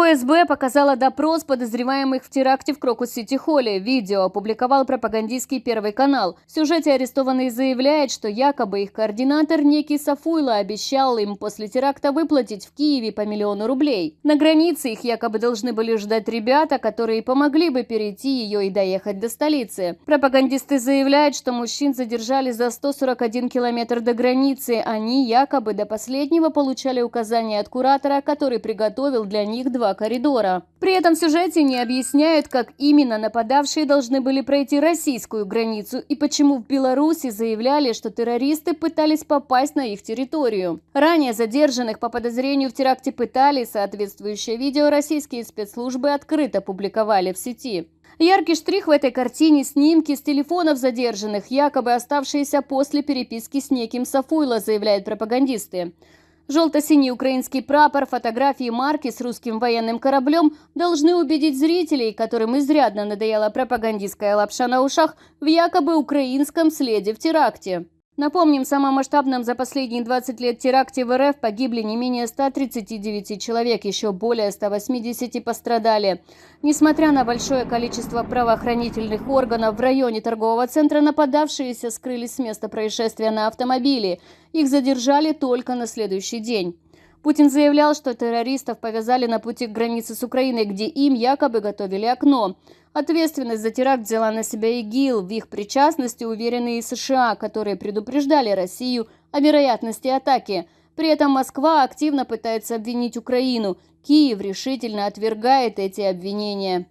ФСБ показала допрос подозреваемых в теракте в Крокус-Сити-Холле. Видео опубликовал пропагандистский Первый канал. В сюжете арестованный заявляет, что якобы их координатор некий Сафуйло обещал им после теракта выплатить в Киеве по 1 000 000 рублей. На границе их якобы должны были ждать ребята, которые помогли бы перейти ее и доехать до столицы. Пропагандисты заявляют, что мужчин задержали за 141 километр до границы. Они якобы до последнего получали указания от куратора, который приготовил для них 2 коридора. При этом в сюжете не объясняют, как именно нападавшие должны были пройти российскую границу и почему в Беларуси заявляли, что террористы пытались попасть на их территорию. Ранее задержанных по подозрению в теракте пытали, соответствующее видео российские спецслужбы открыто публиковали в сети. Яркий штрих в этой картине – снимки с телефонов задержанных, якобы оставшиеся после переписки с неким Сафуйло, заявляют пропагандисты. Желто-синий украинский прапор, фотографии марки с русским военным кораблем должны убедить зрителей, которым изрядно надоела пропагандистская лапша на ушах, в якобы украинском следе в теракте. Напомним, в самом масштабном за последние 20 лет теракте в РФ погибли не менее 139 человек, еще более 180 пострадали. Несмотря на большое количество правоохранительных органов в районе торгового центра, нападавшиеся скрылись с места происшествия на автомобиле. Их задержали только на следующий день. Путин заявлял, что террористов повязали на пути к границе с Украиной, где им якобы готовили окно. Ответственность за теракт взяла на себя ИГИЛ. В их причастности уверены и США, которые предупреждали Россию о вероятности атаки. При этом Москва активно пытается обвинить Украину. Киев решительно отвергает эти обвинения.